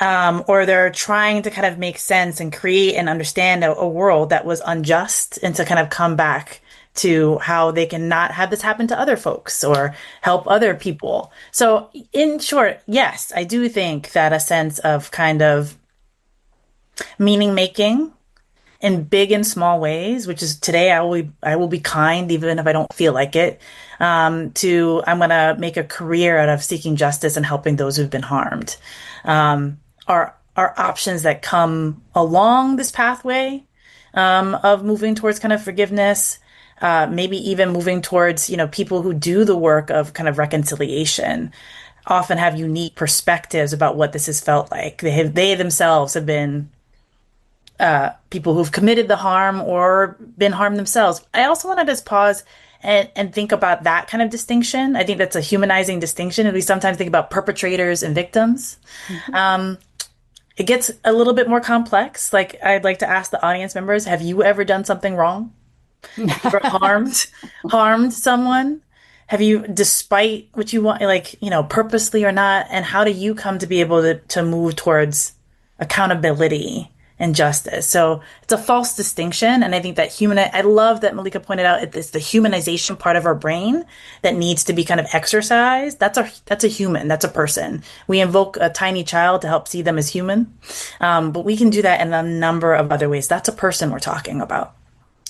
Or they're trying to kind of make sense and create and understand a world that was unjust, and to kind of come back to how they can not have this happen to other folks or help other people. So in short, yes, I do think that a sense of kind of meaning making in big and small ways, which is today I will be kind even if I don't feel like it, to I'm going to make a career out of seeking justice and helping those who've been harmed, are options that come along this pathway of moving towards kind of forgiveness. Maybe even moving towards, people who do the work of kind of reconciliation often have unique perspectives about what this has felt like. They themselves have been people who've committed the harm or been harmed themselves. I also want to just pause and think about that kind of distinction. I think that's a humanizing distinction. And we sometimes think about perpetrators and victims. It gets a little bit more complex. Like, I'd like to ask the audience members, have you ever done something wrong? Have you ever harmed someone? Have you, despite what you want, like, purposely or not? And how do you come to be able to move towards accountability and justice? So it's a false distinction. And I think that I love that Melike pointed out it's the humanization part of our brain that needs to be kind of exercised. That's a human. That's a person. We invoke a tiny child to help see them as human. But we can do that in a number of other ways. That's a person we're talking about.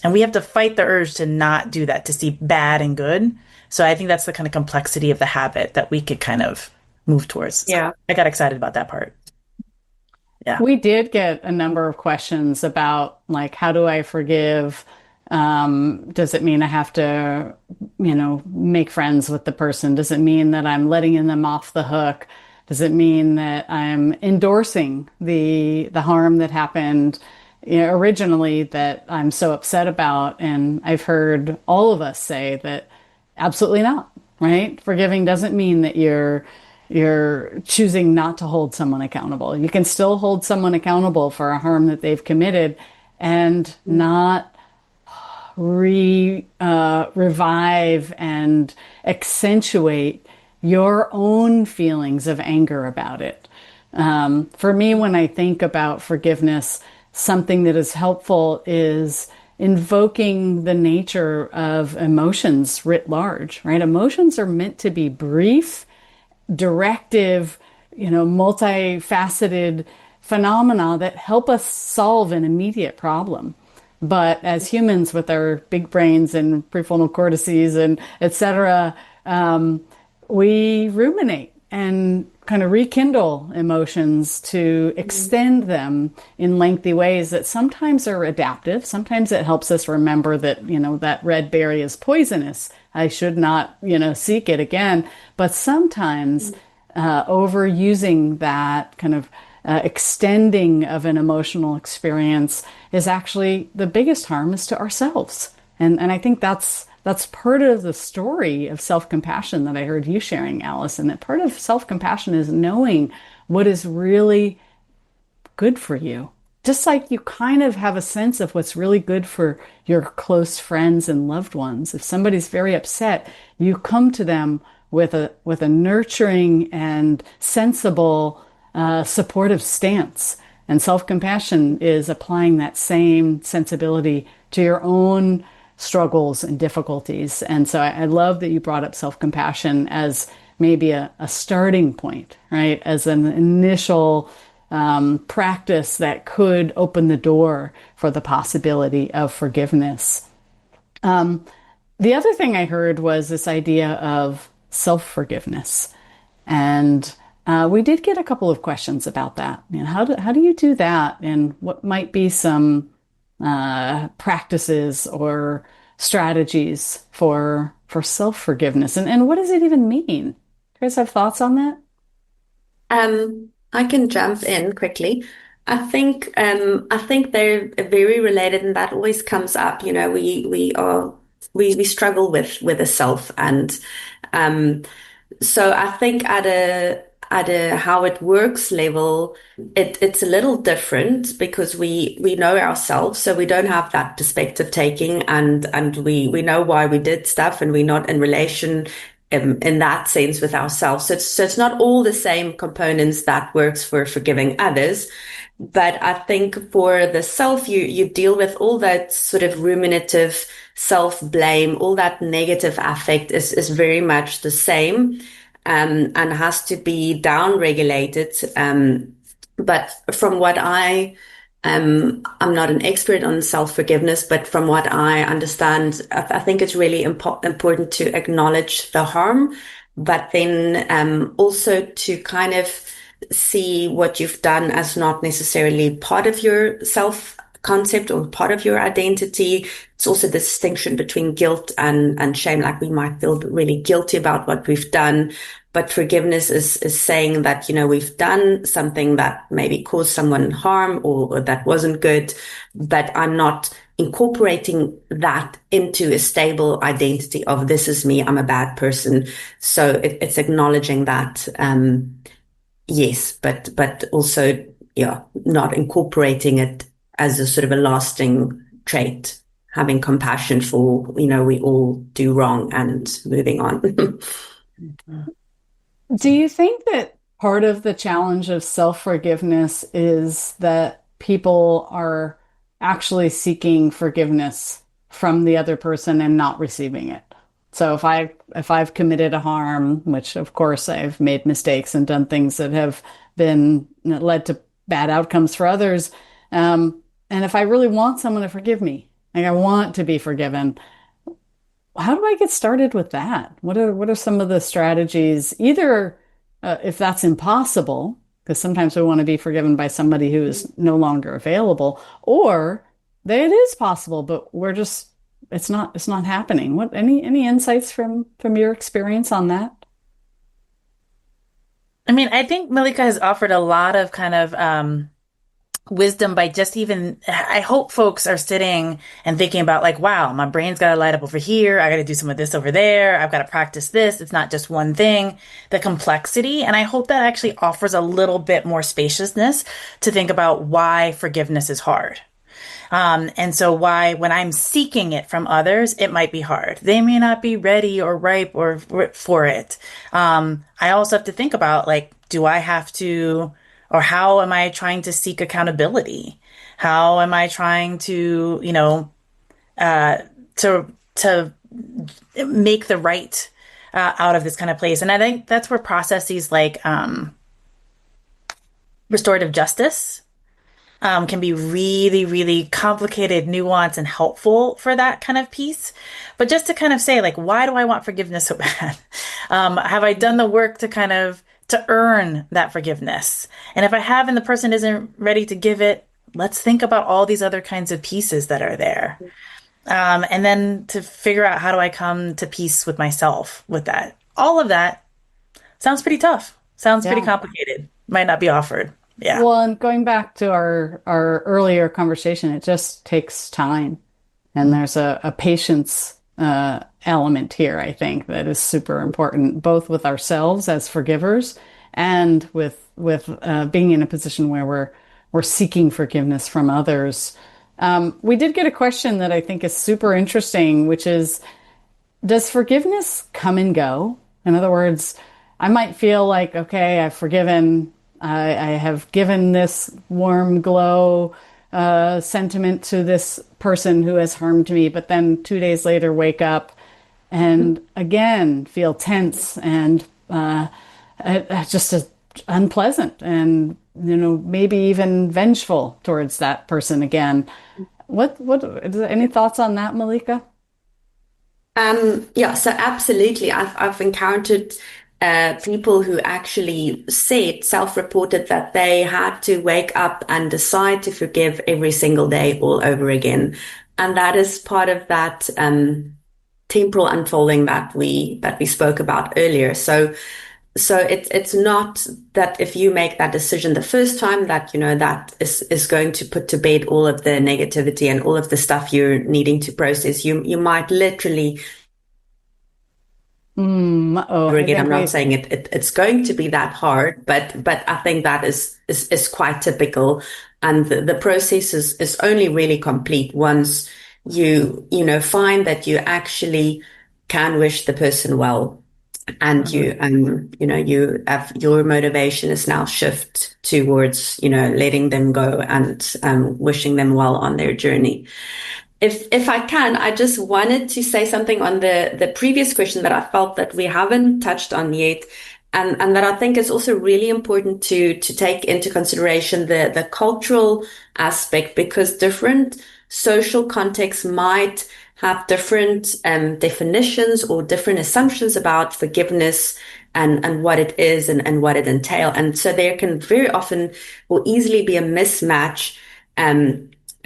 And we have to fight the urge to not do that, to see bad and good. So I think that's the kind of complexity of the habit that we could kind of move towards. Yeah. So I got excited about that part. Yeah. We did get a number of questions about, like, how do I forgive? Does it mean I have to, make friends with the person? Does it mean that I'm letting them off the hook? Does it mean that I'm endorsing the harm that happened originally that I'm so upset about? And I've heard all of us say that absolutely not, right? Forgiving doesn't mean that you're choosing not to hold someone accountable. You can still hold someone accountable for a harm that they've committed and not revive and accentuate your own feelings of anger about it. For me, when I think about forgiveness, something that is helpful is invoking the nature of emotions writ large, right? Emotions are meant to be brief, directive, multifaceted phenomena that help us solve an immediate problem. But as humans with our big brains and prefrontal cortices and et cetera, we ruminate and kind of rekindle emotions to extend them in lengthy ways that sometimes are adaptive. Sometimes it helps us remember that, that red berry is poisonous. I should not, seek it again. But sometimes overusing that kind of extending of an emotional experience is actually the biggest harm is to ourselves. And I think that's part of the story of self-compassion that I heard you sharing, Allison, that part of self-compassion is knowing what is really good for you. Just like you kind of have a sense of what's really good for your close friends and loved ones. If somebody's very upset, you come to them with a nurturing and sensible, supportive stance. And self-compassion is applying that same sensibility to your own struggles and difficulties. And so I love that you brought up self-compassion as maybe a starting point, right? As an initial practice that could open the door for the possibility of forgiveness. The other thing I heard was this idea of self-forgiveness. And we did get a couple of questions about that. How do you do that? And what might be some practices or strategies for self-forgiveness? And what does it even mean? Do you guys have thoughts on that? I can jump in quickly. I think they're very related, and that always comes up. We struggle with the self, and so I think at a how it works level, it's a little different because we know ourselves, so we don't have that perspective taking, and we know why we did stuff, and we're not in relation in that sense with ourselves. So it's not all the same components that works for forgiving others. But I think for the self, you deal with all that sort of ruminative self-blame, all that negative affect is very much the same, and has to be down-regulated. But from what I'm not an expert on self-forgiveness, but from what I understand, I think it's really important to acknowledge the harm, but then also to kind of see what you've done as not necessarily part of your self-concept or part of your identity. It's also the distinction between guilt and shame. Like, we might feel really guilty about what we've done, but forgiveness is saying that, we've done something that maybe caused someone harm or that wasn't good, but I'm not incorporating that into a stable identity of this is me, I'm a bad person. So it's acknowledging that, yes, but also, yeah, not incorporating it as a sort of a lasting trait, having compassion for, we all do wrong and moving on. Do you think that part of the challenge of self-forgiveness is that people are actually seeking forgiveness from the other person and not receiving it? So if I've committed a harm, which of course I've made mistakes and done things that have been led to bad outcomes for others, and if I really want someone to forgive me, like I want to be forgiven, how do I get started with that? What are some of the strategies? Either if that's impossible, because sometimes we want to be forgiven by somebody who is no longer available, or that it is possible, but it's not happening. Any insights from your experience on that? I mean, I think Melike has offered a lot of kind of wisdom by just even, I hope folks are sitting and thinking about like, wow, my brain's got to light up over here. I got to do some of this over there. I've got to practice this. It's not just one thing, the complexity. And I hope that actually offers a little bit more spaciousness to think about why forgiveness is hard. And so why, when I'm seeking it from others, it might be hard. They may not be ready or ripe or for it. I also have to think about like, do I have to, or how am I trying to seek accountability? How am I trying to, to make the right out of this kind of place? And I think that's where processes like restorative justice can be really, really complicated, nuanced, and helpful for that kind of piece. But just to kind of say, like, why do I want forgiveness so bad? Have I done the work to kind of to earn that forgiveness? And if I have and the person isn't ready to give it, let's think about all these other kinds of pieces that are there. And then to figure out how do I come to peace with myself with that. All of that sounds pretty tough. Sounds pretty complicated. Might not be offered. Yeah. Well, and going back to our earlier conversation, it just takes time. And there's a patience element here, I think, that is super important, both with ourselves as forgivers and with being in a position where we're seeking forgiveness from others. We did get a question that I think is super interesting, which is, does forgiveness come and go? In other words, I might feel like, okay, I've forgiven, I have given this warm glow sentiment to this person who has harmed me, but then 2 days later wake up and again feel tense and just unpleasant and maybe even vengeful towards that person again. What any thoughts on that, Melike? Yeah, so absolutely. I've encountered people who actually self-reported that they had to wake up and decide to forgive every single day all over again. And that is part of that temporal unfolding that we spoke about earlier. So it's not that if you make that decision the first time that, that is going to put to bed all of the negativity and all of the stuff you're needing to process. You might literally again, I'm not saying it's going to be that hard, but I think that is quite typical. And the process is only really complete once you find that you actually can wish the person well. And you have your motivation is now shift towards, letting them go and wishing them well on their journey. If I can, I just wanted to say something on the previous question that I felt that we haven't touched on yet, and that I think is also really important to take into consideration the cultural aspect, because different social contexts might have different definitions or different assumptions about forgiveness and what it is and what it entails. And so there can very often or easily be a mismatch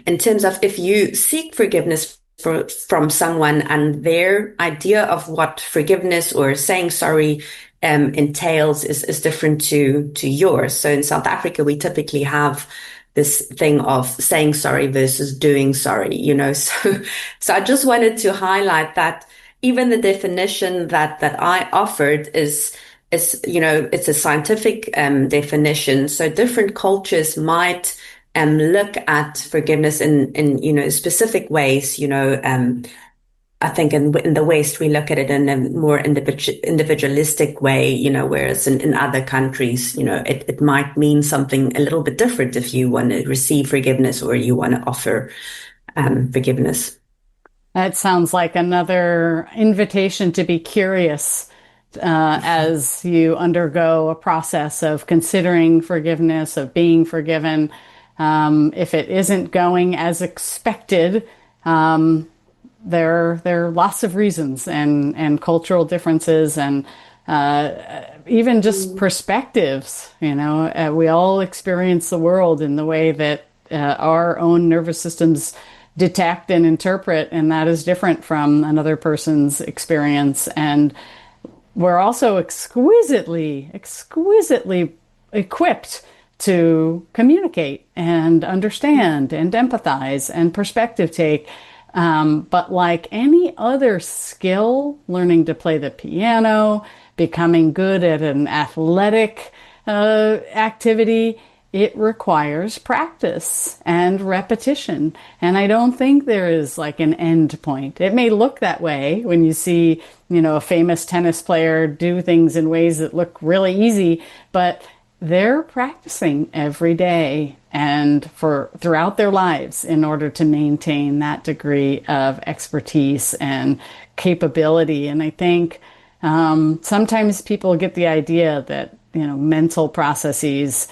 in terms of if you seek forgiveness from someone and their idea of what forgiveness or saying sorry entails is different to yours. So in South Africa, we typically have this thing of saying sorry versus doing sorry, you know. So I just wanted to highlight that even the definition that I offered is, you know, it's a scientific definition. So different cultures might look at forgiveness in you know, specific ways, you know. I think in the West, we look at it in a more individualistic way, you know, whereas in other countries, you know, it might mean something a little bit different if you want to receive forgiveness or you want to offer forgiveness. That sounds like another invitation to be curious as you undergo a process of considering forgiveness, of being forgiven. If it isn't going as expected, there are lots of reasons and cultural differences and even just perspectives. You know, we all experience the world in the way that our own nervous systems detect and interpret, and that is different from another person's experience. And we're also exquisitely equipped to communicate and understand and empathize and perspective take. But like any other skill, learning to play the piano, becoming good at an athletic activity, it requires practice and repetition. And I don't think there is like an end point. It may look that way when you see, you know, a famous tennis player do things in ways that look really easy, but they're practicing every day and throughout their lives in order to maintain that degree of expertise and capability. And I think sometimes people get the idea that, you know, mental processes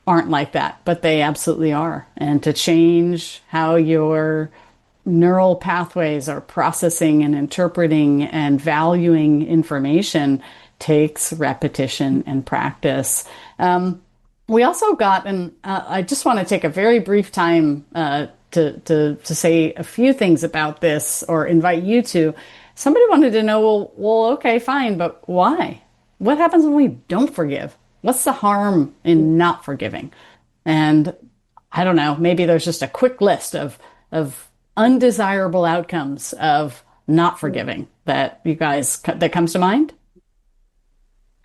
aren't like that, but they absolutely are. And to change how your neural pathways are processing and interpreting and valuing information takes repetition and practice. We also got, and I just want to take a very brief time to say a few things about this, or invite you to. Somebody wanted to know, well, okay, fine, but why? What happens when we don't forgive? What's the harm in not forgiving? And I don't know, maybe there's just a quick list of undesirable outcomes of not forgiving that comes to mind.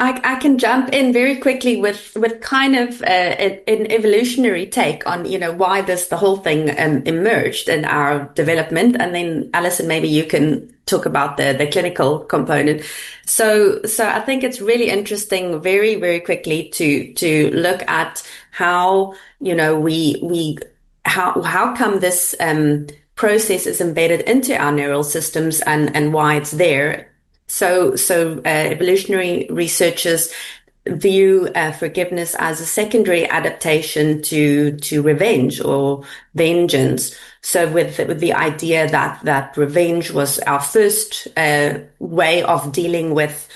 I can jump in very quickly with kind of an evolutionary take on, you know, why the whole thing emerged in our development. And then Allison, maybe you can talk about the clinical component. So I think it's really interesting very, very quickly to look at how, you know, how come this process is embedded into our neural systems and why it's there. So evolutionary researchers view forgiveness as a secondary adaptation to revenge or vengeance. So with the idea that revenge was our first way of dealing with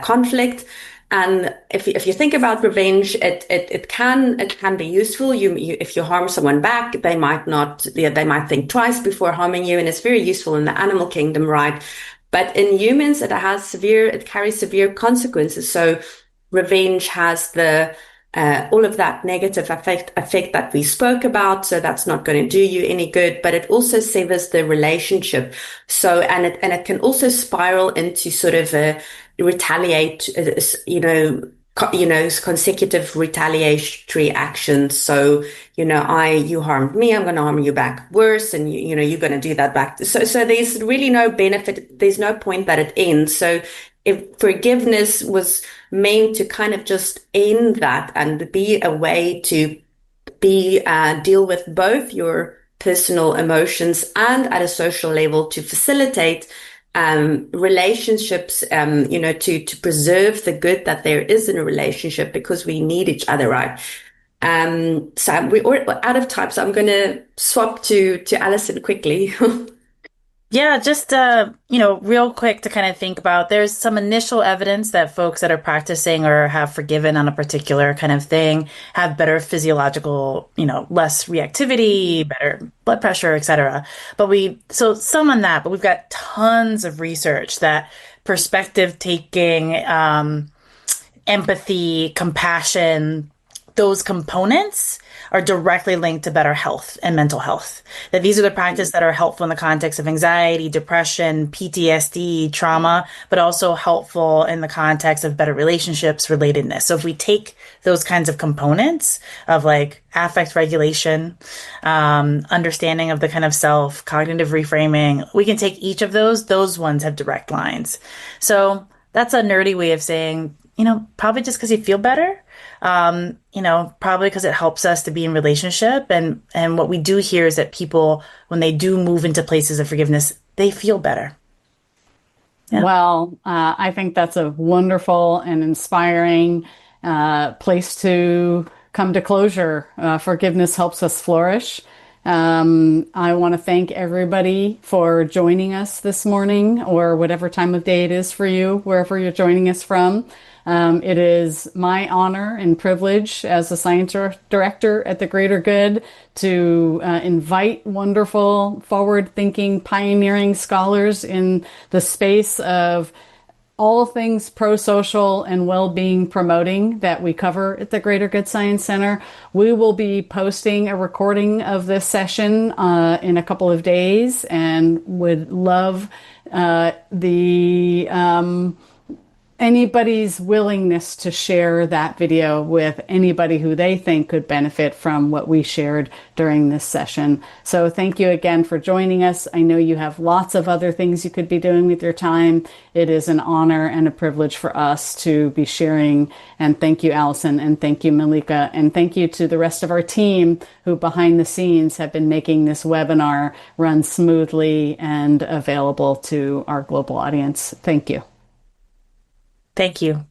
conflict. And if you think about revenge, it can be useful. If you harm someone back, they might think twice before harming you, and it's very useful in the animal kingdom, right? But in humans, it carries severe consequences. So revenge has all of that negative effect that we spoke about. So that's not going to do you any good, but it also severs the relationship. So, and it can also spiral into sort of a consecutive retaliatory actions. So, you know, you harmed me, I'm going to harm you back worse. And you're going to do that back. So there's really no benefit. There's no point that it ends. So if forgiveness was meant to kind of just end that and be a way to deal with both your personal emotions and at a social level to facilitate relationships, to preserve the good that there is in a relationship, because we need each other, right? So we're out of time, so I'm going to swap to Allison quickly. Yeah, just, real quick to kind of think about, there's some initial evidence that folks that are practicing or have forgiven on a particular kind of thing have better physiological, less reactivity, better blood pressure, et cetera. So some on that, but we've got tons of research that perspective taking, empathy, compassion, those components are directly linked to better health and mental health. That these are the practices that are helpful in the context of anxiety, depression, PTSD, trauma, but also helpful in the context of better relationships, relatedness. So if we take those kinds of components of like affect regulation, understanding of the kind of self, cognitive reframing, we can take each of those ones have direct lines. So that's a nerdy way of saying, probably just because you feel better, probably because it helps us to be in relationship. And what we do here is that people, when they do move into places of forgiveness, they feel better. Yeah. Well, I think that's a wonderful and inspiring place to come to closure. Forgiveness helps us flourish. I want to thank everybody for joining us this morning, or whatever time of day it is for you, wherever you're joining us from. It is my honor and privilege as a science director at the Greater Good to invite wonderful, forward-thinking, pioneering scholars in the space of all things prosocial and well-being promoting that we cover at the Greater Good Science Center. We will be posting a recording of this session in a couple of days, and would love anybody's willingness to share that video with anybody who they think could benefit from what we shared during this session. So thank you again for joining us. I know you have lots of other things you could be doing with your time. It is an honor and a privilege for us to be sharing. And thank you, Allison, and thank you, Melike, and thank you to the rest of our team who behind the scenes have been making this webinar run smoothly and available to our global audience. Thank you. Thank you.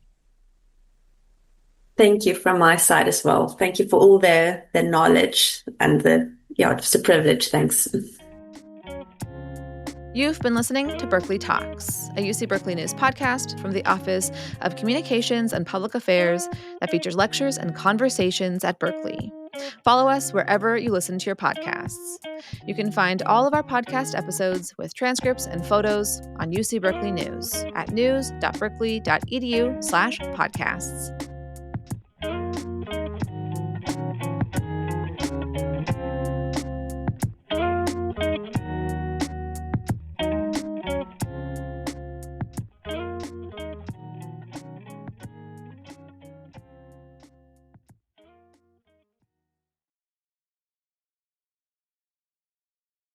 Thank you from my side as well. Thank you for all the knowledge and it's a privilege. Thanks. You've been listening to Berkeley Talks, a UC Berkeley News podcast from the Office of Communications and Public Affairs that features lectures and conversations at Berkeley. Follow us wherever you listen to your podcasts. You can find all of our podcast episodes with transcripts and photos on UC Berkeley News at news.berkeley.edu/podcasts.